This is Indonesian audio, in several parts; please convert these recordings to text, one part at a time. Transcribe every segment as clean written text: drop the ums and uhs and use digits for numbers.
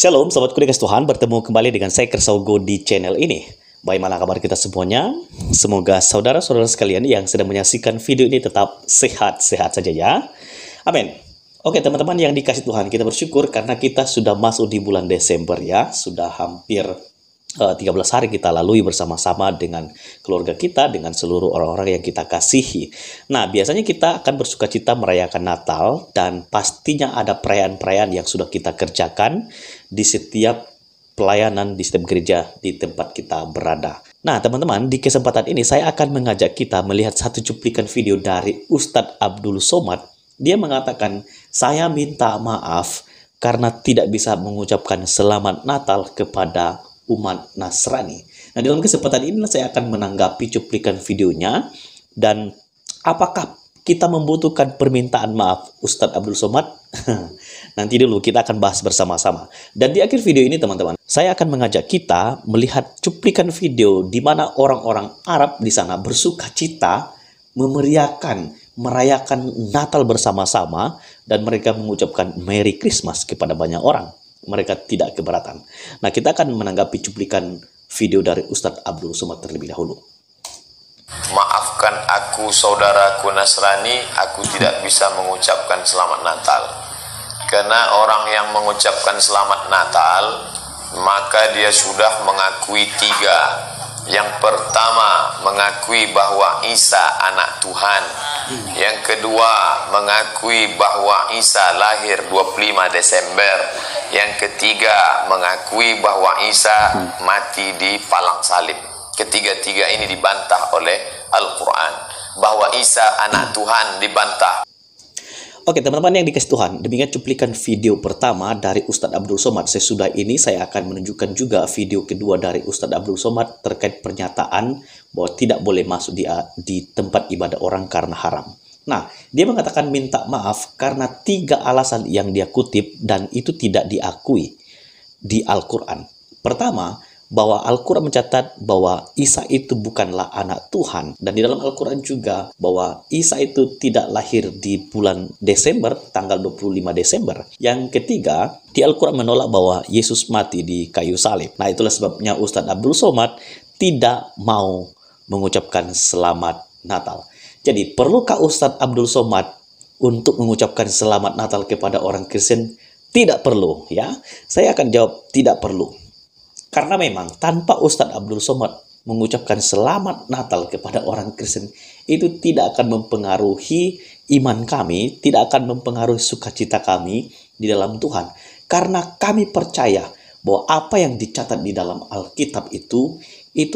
Shalom, sahabatku di kasih Tuhan, bertemu kembali dengan saya Kersaugo di channel ini. Bagaimana kabar kita semuanya? Semoga saudara-saudara sekalian yang sedang menyaksikan video ini tetap sehat-sehat saja ya. Amin. Oke teman-teman yang dikasih Tuhan, kita bersyukur karena kita sudah masuk di bulan Desember ya. Sudah hampir 13 hari kita lalui bersama-sama dengan keluarga kita, dengan seluruh orang-orang yang kita kasihi. Nah, biasanya kita akan bersuka cita merayakan Natal, dan pastinya ada perayaan-perayaan yang sudah kita kerjakan di setiap pelayanan di setiap gereja di tempat kita berada. Nah, teman-teman, di kesempatan ini saya akan mengajak kita melihat satu cuplikan video dari Ustadz Abdul Somad. Dia mengatakan, saya minta maaf karena tidak bisa mengucapkan selamat Natal kepada umat Nasrani. Nah, dalam kesempatan ini saya akan menanggapi cuplikan videonya, dan apakah kita membutuhkan permintaan maaf Ustadz Abdul Somad? Nanti dulu kita akan bahas bersama-sama. Dan di akhir video ini teman-teman, saya akan mengajak kita melihat cuplikan video di mana orang-orang Arab di sana bersuka cita merayakan Natal bersama-sama, dan mereka mengucapkan Merry Christmas kepada banyak orang. Mereka tidak keberatan. Nah, kita akan menanggapi cuplikan video dari Ustadz Abdul Somad terlebih dahulu. Maafkan aku saudaraku Nasrani, aku tidak bisa mengucapkan selamat Natal. Karena orang yang mengucapkan selamat Natal, maka dia sudah mengakui tiga. Yang pertama, mengakui bahwa Isa anak Tuhan. Yang kedua, mengakui bahwa Isa lahir 25 Desember. Yang ketiga, mengakui bahwa Isa mati di palang salib. Ketiga-tiga ini dibantah oleh Al-Quran. Bahwa Isa anak Tuhan dibantah. Oke teman-teman yang dikasih Tuhan, demikian cuplikan video pertama dari Ustadz Abdul Somad. Sesudah ini saya akan menunjukkan juga video kedua dari Ustadz Abdul Somad terkait pernyataan bahwa tidak boleh masuk di tempat ibadah orang karena haram. Nah, dia mengatakan minta maaf karena tiga alasan yang dia kutip dan itu tidak diakui di Al-Quran. Pertama, bahwa Al-Quran mencatat bahwa Isa itu bukanlah anak Tuhan. Dan di dalam Al-Quran juga bahwa Isa itu tidak lahir di bulan Desember, tanggal 25 Desember. Yang ketiga, di Al-Quran menolak bahwa Yesus mati di kayu salib. Nah, itulah sebabnya Ustadz Abdul Somad tidak mau mengucapkan selamat Natal. Jadi, perlukah Ustadz Abdul Somad untuk mengucapkan selamat Natal kepada orang Kristen? Tidak perlu, ya. Saya akan jawab tidak perlu. Karena memang tanpa Ustadz Abdul Somad mengucapkan selamat Natal kepada orang Kristen, itu tidak akan mempengaruhi iman kami, tidak akan mempengaruhi sukacita kami di dalam Tuhan. Karena kami percaya bahwa apa yang dicatat di dalam Alkitab itu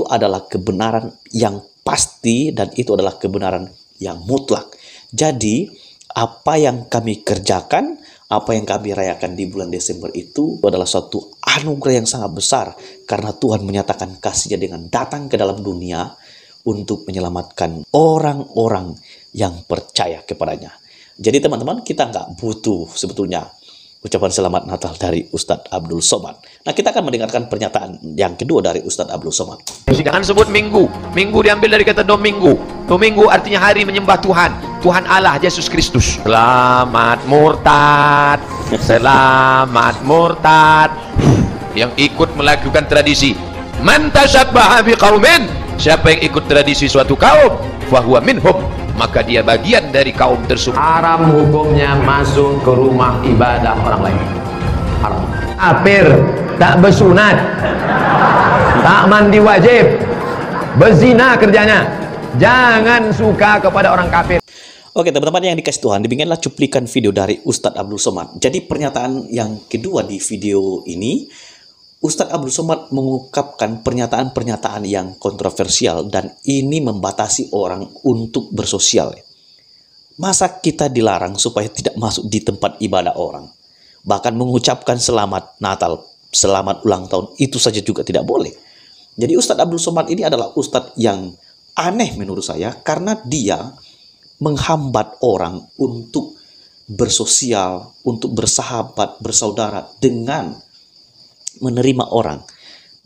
adalah kebenaran yang pasti dan itu adalah kebenaran yang mutlak. Jadi, apa yang kami kerjakan, apa yang kami rayakan di bulan Desember itu adalah suatu anugerah yang sangat besar karena Tuhan menyatakan kasih-Nya dengan datang ke dalam dunia untuk menyelamatkan orang-orang yang percaya kepadanya. Jadi teman-teman, kita nggak butuh sebetulnya ucapan selamat Natal dari Ustadz Abdul Somad. Nah, kita akan mendengarkan pernyataan yang kedua dari Ustadz Abdul Somad. Jangan sebut minggu. Minggu diambil dari kata domingo. Domingo artinya hari menyembah Tuhan. Tuhan Allah Yesus Kristus. Selamat murtad. Selamat murtad. Yang ikut melakukan tradisi. Man tashabbaha biqaumin. Siapa yang ikut tradisi suatu kaum, fahuwa minhum, maka dia bagian dari kaum tersebut. Haram hukumnya masuk ke rumah ibadah orang lain. Haram. Kafir, tak bersunat, tak mandi wajib, berzina kerjanya. Jangan suka kepada orang kafir. Oke teman-teman yang dikasih Tuhan, demikianlah cuplikan video dari Ustadz Abdul Somad. Jadi pernyataan yang kedua di video ini, Ustadz Abdul Somad mengungkapkan pernyataan-pernyataan yang kontroversial dan ini membatasi orang untuk bersosial. Masa kita dilarang supaya tidak masuk di tempat ibadah orang? Bahkan mengucapkan selamat Natal, selamat ulang tahun, itu saja juga tidak boleh. Jadi Ustadz Abdul Somad ini adalah Ustadz yang aneh menurut saya karena dia menghambat orang untuk bersosial, untuk bersahabat, bersaudara dengan menerima orang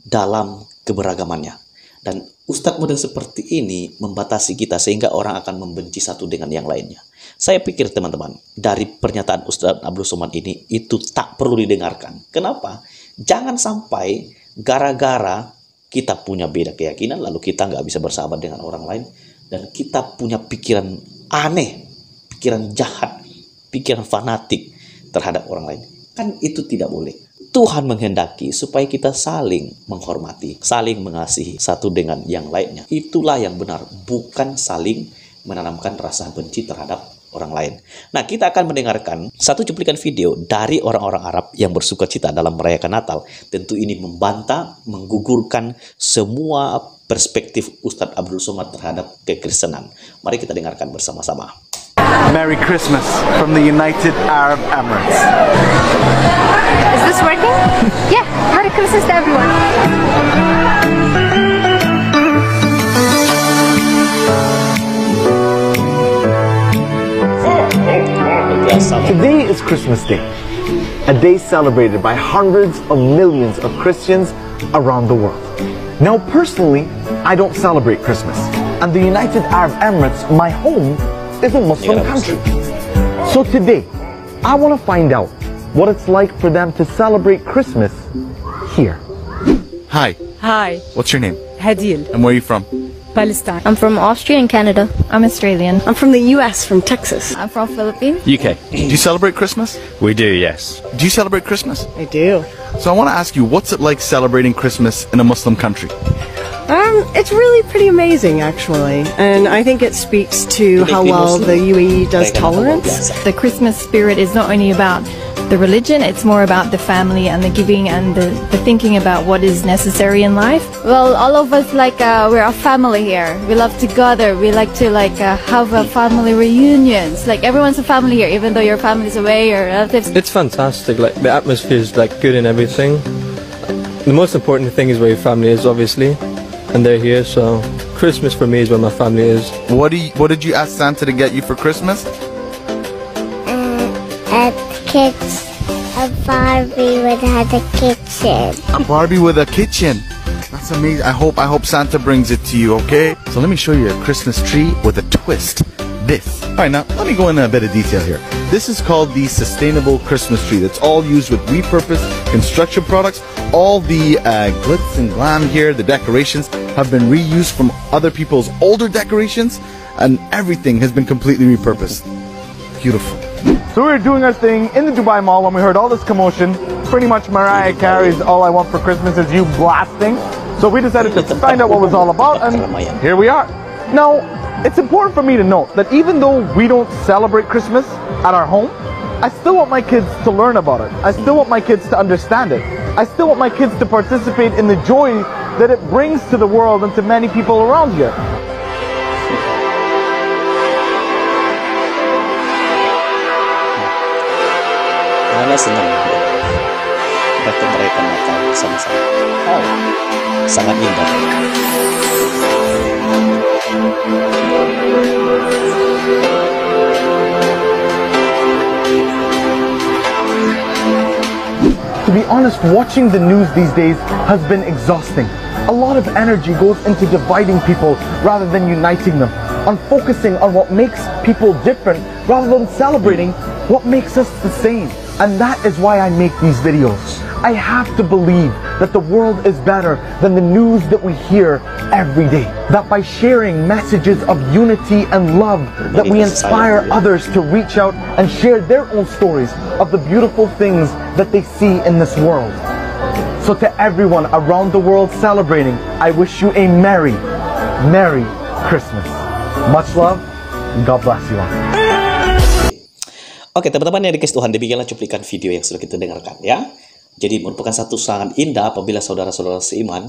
dalam keberagamannya. Dan ustadz model seperti ini membatasi kita sehingga orang akan membenci satu dengan yang lainnya. Saya pikir teman-teman, dari pernyataan Ustadz Abdul Somad ini itu tak perlu didengarkan. Kenapa? Jangan sampai gara-gara kita punya beda keyakinan, lalu kita nggak bisa bersahabat dengan orang lain, dan kita punya pikiran aneh, pikiran jahat, pikiran fanatik terhadap orang lain. Kan itu tidak boleh. Tuhan menghendaki supaya kita saling menghormati, saling mengasihi satu dengan yang lainnya. Itulah yang benar, bukan saling menanamkan rasa benci terhadap orang lain. Nah, kita akan mendengarkan satu cuplikan video dari orang-orang Arab yang bersuka cita dalam merayakan Natal. Tentu ini membantah, menggugurkan semua perspektif Ustadz Abdul Somad terhadap kekristenan. Mari kita dengarkan bersama-sama. Merry Christmas from the United Arab Emirates. Is this working? Yeah, Merry Christmas to everyone. Today is Christmas Day, a day celebrated by hundreds of millions of Christians around the world. Now, personally, I don't celebrate Christmas, and the United Arab Emirates, my home, is a Muslim country. So today, I want to find out what it's like for them to celebrate Christmas here. Hi, Hi, what's your name? Hadil, And where are you from? Palestine. I'm from Austria and Canada. I'm Australian. I'm from the US, from Texas. I'm from Philippines. UK. Do you celebrate Christmas? We do, yes. Do you celebrate Christmas? I do. So I want to ask you, what's it like celebrating Christmas in a Muslim country? It's really pretty amazing, actually. And I think it speaks to how well the UAE does tolerance. The Christmas spirit is not only about the religion, it's more about the family and the giving and the thinking about what is necessary in life. Well, all of us we're a family here. We love to gather. We like to have a family reunions. Like everyone's a family here, even though your family's away, your relatives. It's fantastic, like the atmosphere is like good and everything. The most important thing is where your family is, obviously, and they're here, so Christmas for me is where my family is. What did you ask Santa to get you for Christmas? A Barbie without a kitchen. A Barbie with a kitchen. That's amazing. I hope Santa brings it to you, okay? So let me show you a Christmas tree with a twist. This. All right, now let me go into a bit of detail here. This is called the sustainable Christmas tree. That's all used with repurposed construction products. All the glitz and glam here, the decorations, have been reused from other people's older decorations, and everything has been completely repurposed. Beautiful. So we were doing our thing in the Dubai Mall when we heard all this commotion. Pretty much Mariah Carey's All I Want for Christmas Is You blasting. So we decided to find out what it was all about, and here we are. Now, it's important for me to note that even though we don't celebrate Christmas at our home, I still want my kids to learn about it. I still want my kids to understand it. I still want my kids to participate in the joy that it brings to the world and to many people around here. Karena senang mereka merayakan Natal bersama-sama. Oh, sangat indah. To be honest, watching the news these days has been exhausting. A lot of energy goes into dividing people rather than uniting them, on focusing on what makes people different rather than celebrating what makes us the same. And that is why I make these videos. I have to believe that the world is better than the news that we hear every day. That by sharing messages of unity and love, that we inspire others to reach out and share their own stories of the beautiful things that they see in this world. So to everyone around the world celebrating, I wish you a Merry, Merry Christmas. Much love, and God bless you all. Oke, teman-teman yang dikasih Tuhan, demikianlah cuplikan video yang sudah kita dengarkan ya. Jadi merupakan satu sangat indah apabila saudara-saudara seiman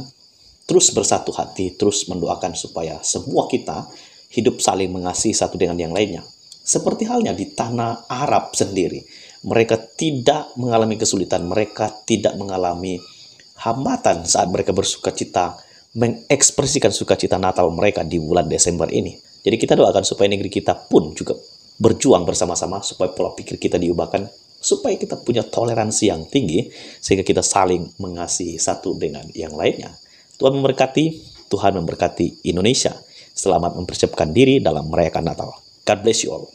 terus bersatu hati, terus mendoakan supaya semua kita hidup saling mengasihi satu dengan yang lainnya. Seperti halnya di tanah Arab sendiri, mereka tidak mengalami kesulitan, mereka tidak mengalami hambatan saat mereka bersuka cita, mengekspresikan sukacita Natal mereka di bulan Desember ini. Jadi kita doakan supaya negeri kita pun juga berjuang bersama-sama supaya pola pikir kita diubahkan, supaya kita punya toleransi yang tinggi, sehingga kita saling mengasihi satu dengan yang lainnya. Tuhan memberkati, Tuhan memberkati Indonesia. Selamat mempersiapkan diri dalam merayakan Natal. God bless you all.